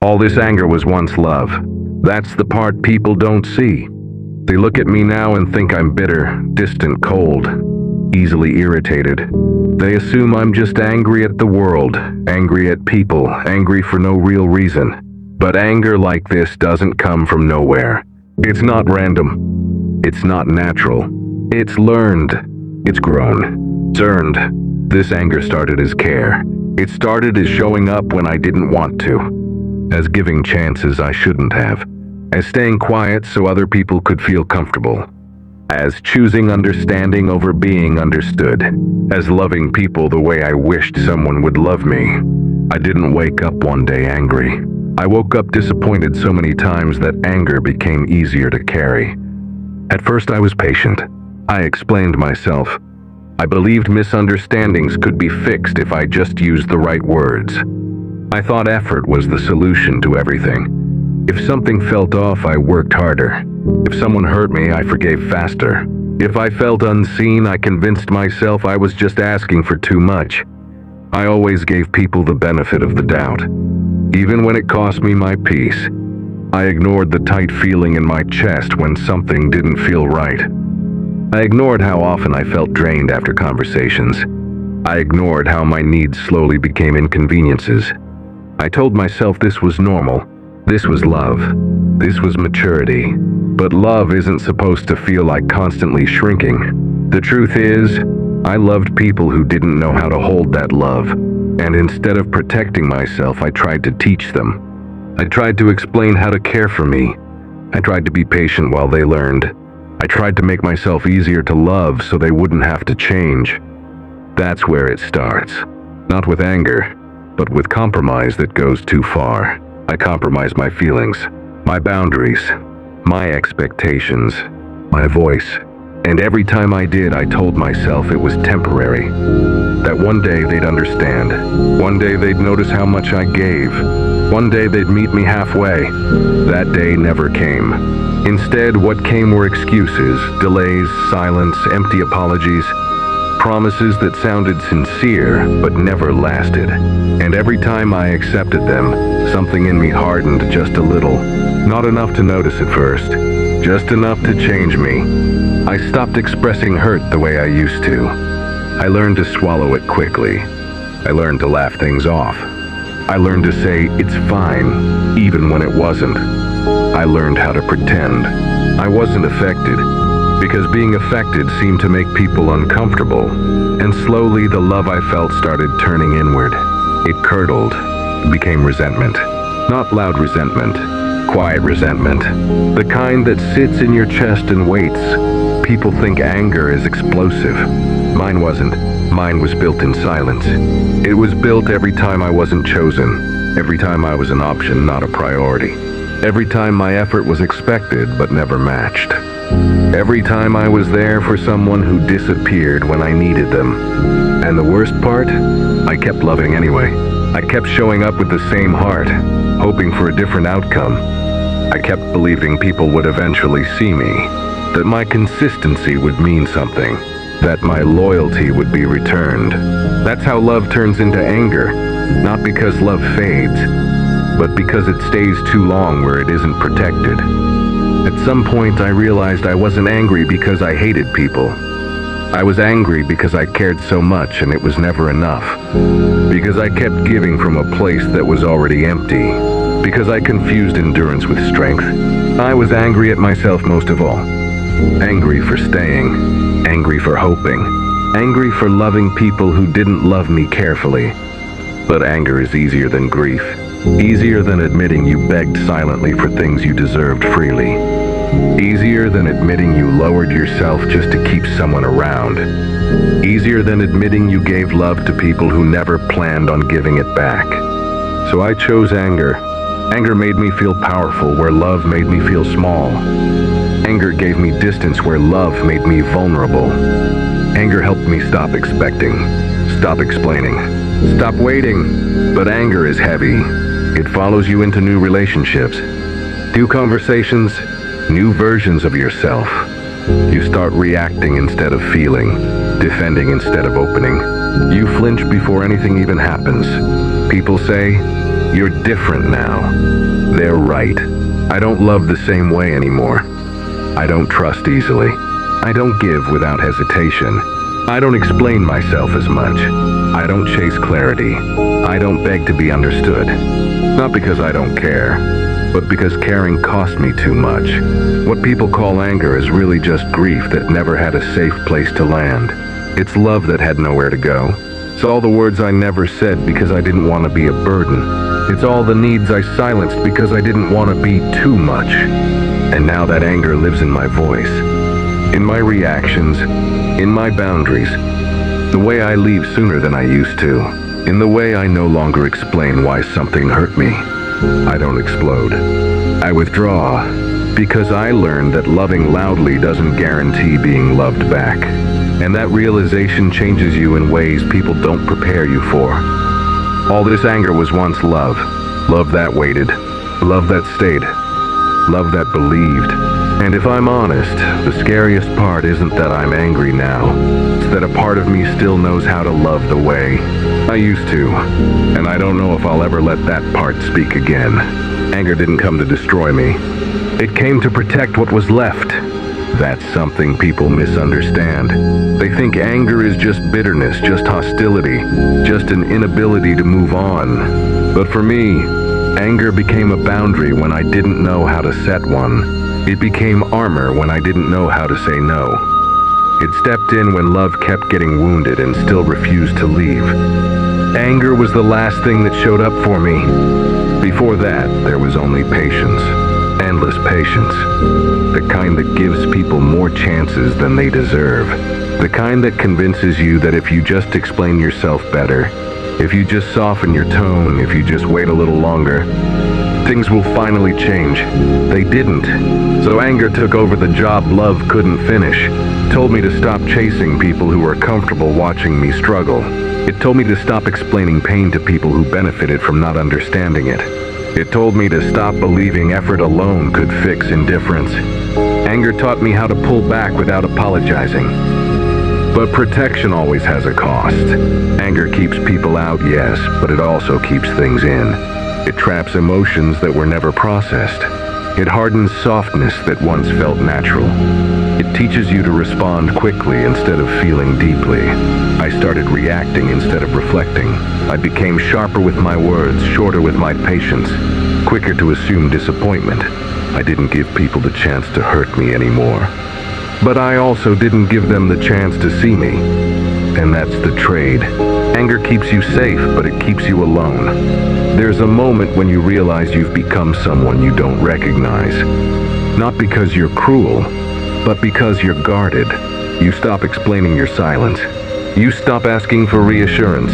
All this anger was once love. That's the part people don't see. They look at me now and think I'm bitter, distant, cold, easily irritated. They assume I'm just angry at the world, angry at people, angry for no real reason. But anger like this doesn't come from nowhere. It's not random. It's not natural. It's learned. It's grown. It's earned. This anger started as care. It started as showing up when I didn't want to, as giving chances I shouldn't have, as staying quiet so other people could feel comfortable, as choosing understanding over being understood, as loving people the way I wished someone would love me. I didn't wake up one day angry. I woke up disappointed so many times that anger became easier to carry. At first I was patient. I explained myself. I believed misunderstandings could be fixed if I just used the right words. I thought effort was the solution to everything. If something felt off, I worked harder. If someone hurt me, I forgave faster. If I felt unseen, I convinced myself I was just asking for too much. I always gave people the benefit of the doubt, even when it cost me my peace. I ignored the tight feeling in my chest when something didn't feel right. I ignored how often I felt drained after conversations. I ignored how my needs slowly became inconveniences. I told myself this was normal. This was love. This was maturity. But love isn't supposed to feel like constantly shrinking. The truth is, I loved people who didn't know how to hold that love. And instead of protecting myself, I tried to teach them. I tried to explain how to care for me. I tried to be patient while they learned. I tried to make myself easier to love so they wouldn't have to change. That's where it starts. Not with anger, but with compromise that goes too far. I compromised my feelings, my boundaries, my expectations, my voice. And every time I did, I told myself it was temporary. That one day they'd understand. One day they'd notice how much I gave. One day they'd meet me halfway. That day never came. Instead, what came were excuses, delays, silence, empty apologies, promises that sounded sincere but never lasted. And every time I accepted them, something in me hardened just a little. Not enough to notice at first, just enough to change me. I stopped expressing hurt the way I used to. I learned to swallow it quickly. I learned to laugh things off. I learned to say, it's fine, even when it wasn't. I learned how to pretend I wasn't affected, because being affected seemed to make people uncomfortable. And slowly the love I felt started turning inward. It curdled, became resentment. Not loud resentment, quiet resentment. The kind that sits in your chest and waits. People think anger is explosive. Mine wasn't. Mine was built in silence. It was built every time I wasn't chosen. Every time I was an option, not a priority. Every time my effort was expected but never matched. Every time I was there for someone who disappeared when I needed them. And the worst part? I kept loving anyway. I kept showing up with the same heart, hoping for a different outcome. I kept believing people would eventually see me, that my consistency would mean something, that my loyalty would be returned. That's how love turns into anger, not because love fades, but because it stays too long where it isn't protected. At some point I realized I wasn't angry because I hated people. I was angry because I cared so much and it was never enough. Because I kept giving from a place that was already empty. Because I confused endurance with strength. I was angry at myself most of all. Angry for staying. Angry for hoping. Angry for loving people who didn't love me carefully. But anger is easier than grief. Easier than admitting you begged silently for things you deserved freely. Easier than admitting you lowered yourself just to keep someone around. Easier than admitting you gave love to people who never planned on giving it back. So I chose anger. Anger made me feel powerful where love made me feel small. Anger gave me distance where love made me vulnerable. Anger helped me stop expecting, stop explaining, stop waiting. But anger is heavy. It follows you into new relationships, new conversations, new versions of yourself. You start reacting instead of feeling, defending instead of opening. You flinch before anything even happens. People say, "You're different now." They're right. I don't love the same way anymore. I don't trust easily. I don't give without hesitation. I don't explain myself as much. I don't chase clarity. I don't beg to be understood. Not because I don't care, but because caring cost me too much. What people call anger is really just grief that never had a safe place to land. It's love that had nowhere to go. It's all the words I never said because I didn't want to be a burden. It's all the needs I silenced because I didn't want to be too much. And now that anger lives in my voice, in my reactions, in my boundaries, the way I leave sooner than I used to, in the way I no longer explain why something hurt me. I don't explode. I withdraw because I learned that loving loudly doesn't guarantee being loved back. And that realization changes you in ways people don't prepare you for. All this anger was once love. Love that waited. Love that stayed. Love that believed. And if I'm honest, the scariest part isn't that I'm angry now. It's that a part of me still knows how to love the way I used to. And I don't know if I'll ever let that part speak again. Anger didn't come to destroy me. It came to protect what was left. That's something people misunderstand. They think anger is just bitterness, just hostility, just an inability to move on. But for me, anger became a boundary when I didn't know how to set one. It became armor when I didn't know how to say no. It stepped in when love kept getting wounded and still refused to leave. Anger was the last thing that showed up for me. Before that, there was only patience. Endless patience. The kind that gives people more chances than they deserve. The kind that convinces you that if you just explain yourself better, if you just soften your tone, if you just wait a little longer, things will finally change. They didn't. So anger took over the job love couldn't finish. It told me to stop chasing people who were comfortable watching me struggle. It told me to stop explaining pain to people who benefited from not understanding it. It told me to stop believing effort alone could fix indifference. Anger taught me how to pull back without apologizing. But protection always has a cost. Anger keeps people out, yes, but it also keeps things in. It traps emotions that were never processed. It hardens softness that once felt natural. It teaches you to respond quickly instead of feeling deeply. I started reacting instead of reflecting. I became sharper with my words, shorter with my patience, quicker to assume disappointment. I didn't give people the chance to hurt me anymore. But I also didn't give them the chance to see me. And that's the trade. Anger keeps you safe, but it keeps you alone. There's a moment when you realize you've become someone you don't recognize. Not because you're cruel, but because you're guarded. You stop explaining your silence. You stop asking for reassurance.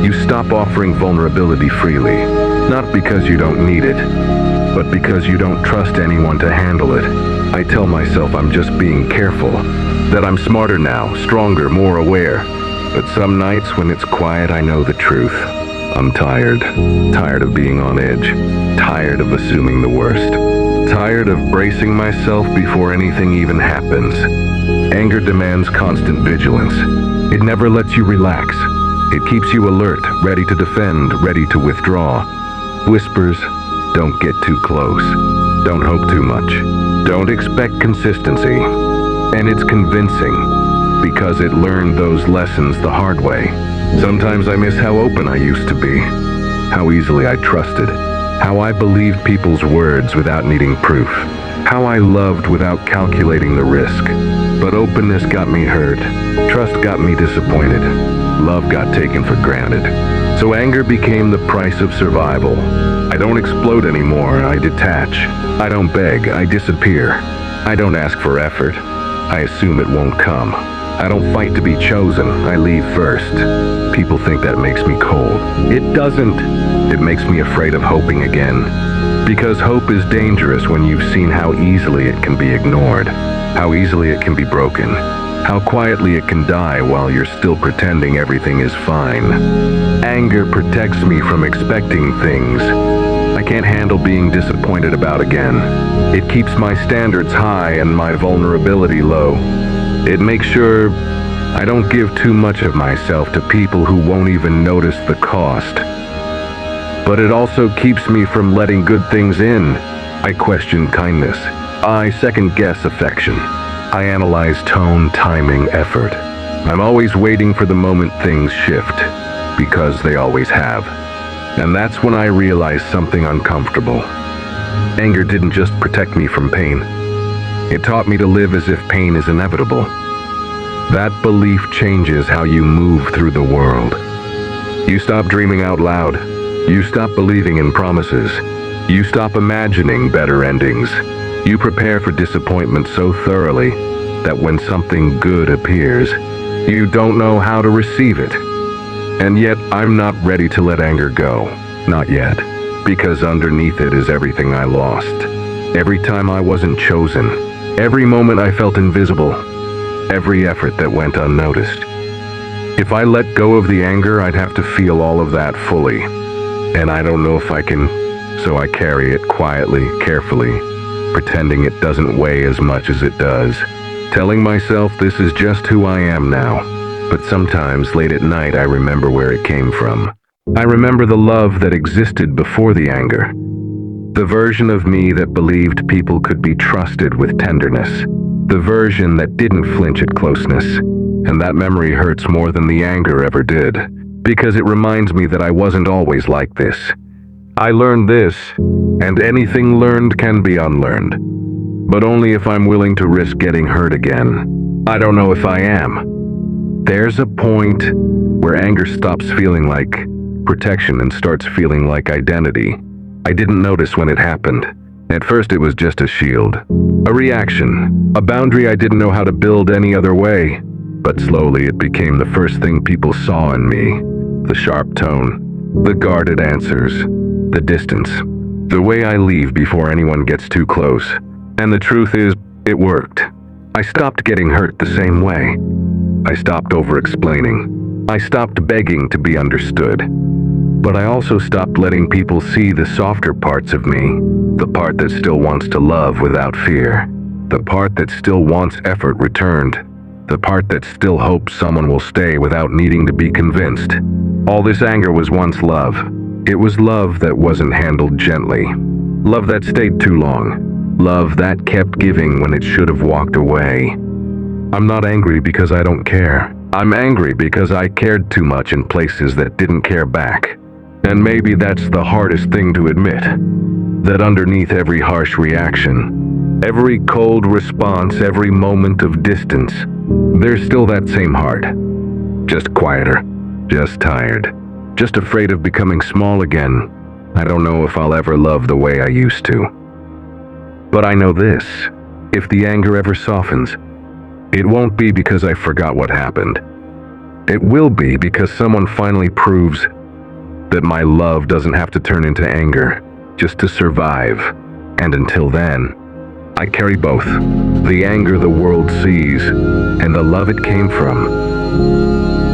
You stop offering vulnerability freely. Not because you don't need it, but because you don't trust anyone to handle it. I tell myself I'm just being careful, that I'm smarter now, stronger, more aware. But some nights when it's quiet, I know the truth. I'm tired. Tired of being on edge. Tired of assuming the worst. Tired of bracing myself before anything even happens. Anger demands constant vigilance. It never lets you relax. It keeps you alert, ready to defend, ready to withdraw. Whispers, don't get too close. Don't hope too much. Don't expect consistency. And it's convincing, because it learned those lessons the hard way. Sometimes I miss how open I used to be, how easily I trusted, how I believed people's words without needing proof, how I loved without calculating the risk. But openness got me hurt, trust got me disappointed, love got taken for granted. So anger became the price of survival. I don't explode anymore, I detach. I don't beg, I disappear. I don't ask for effort. I assume it won't come. I don't fight to be chosen, I leave first. People think that makes me cold. It doesn't. It makes me afraid of hoping again. Because hope is dangerous when you've seen how easily it can be ignored, how easily it can be broken, how quietly it can die while you're still pretending everything is fine. Anger protects me from expecting things. I can't handle being disappointed about again. It keeps my standards high and my vulnerability low. It makes sure I don't give too much of myself to people who won't even notice the cost. But it also keeps me from letting good things in. I question kindness. I second-guess affection. I analyze tone, timing, effort. I'm always waiting for the moment things shift, because they always have. And that's when I realize something uncomfortable. Anger didn't just protect me from pain. It taught me to live as if pain is inevitable. That belief changes how you move through the world. You stop dreaming out loud. You stop believing in promises. You stop imagining better endings. You prepare for disappointment so thoroughly that when something good appears, you don't know how to receive it. And yet, I'm not ready to let anger go. Not yet. Because underneath it is everything I lost. Every time I wasn't chosen. Every moment I felt invisible. Every effort that went unnoticed. If I let go of the anger, I'd have to feel all of that fully. And I don't know if I can, so I carry it quietly, carefully, pretending it doesn't weigh as much as it does. Telling myself this is just who I am now. But sometimes, late at night, I remember where it came from. I remember the love that existed before the anger. The version of me that believed people could be trusted with tenderness. The version that didn't flinch at closeness. And that memory hurts more than the anger ever did. Because it reminds me that I wasn't always like this. I learned this, and anything learned can be unlearned. But only if I'm willing to risk getting hurt again. I don't know if I am. There's a point where anger stops feeling like protection and starts feeling like identity. I didn't notice when it happened. At first it was just a shield, a reaction, a boundary I didn't know how to build any other way. But slowly it became the first thing people saw in me. The sharp tone, the guarded answers, the distance, the way I leave before anyone gets too close. And the truth is, it worked. I stopped getting hurt the same way. I stopped over-explaining. I stopped begging to be understood. But I also stopped letting people see the softer parts of me, the part that still wants to love without fear, the part that still wants effort returned, the part that still hopes someone will stay without needing to be convinced. All this anger was once love. It was love that wasn't handled gently. Love that stayed too long. Love that kept giving when it should have walked away. I'm not angry because I don't care. I'm angry because I cared too much in places that didn't care back. And maybe that's the hardest thing to admit. That underneath every harsh reaction, every cold response, every moment of distance, there's still that same heart. Just quieter, just tired, just afraid of becoming small again. I don't know if I'll ever love the way I used to. But I know this, if the anger ever softens, it won't be because I forgot what happened. It will be because someone finally proves that my love doesn't have to turn into anger just to survive. And until then, I carry both. The anger the world sees and the love it came from.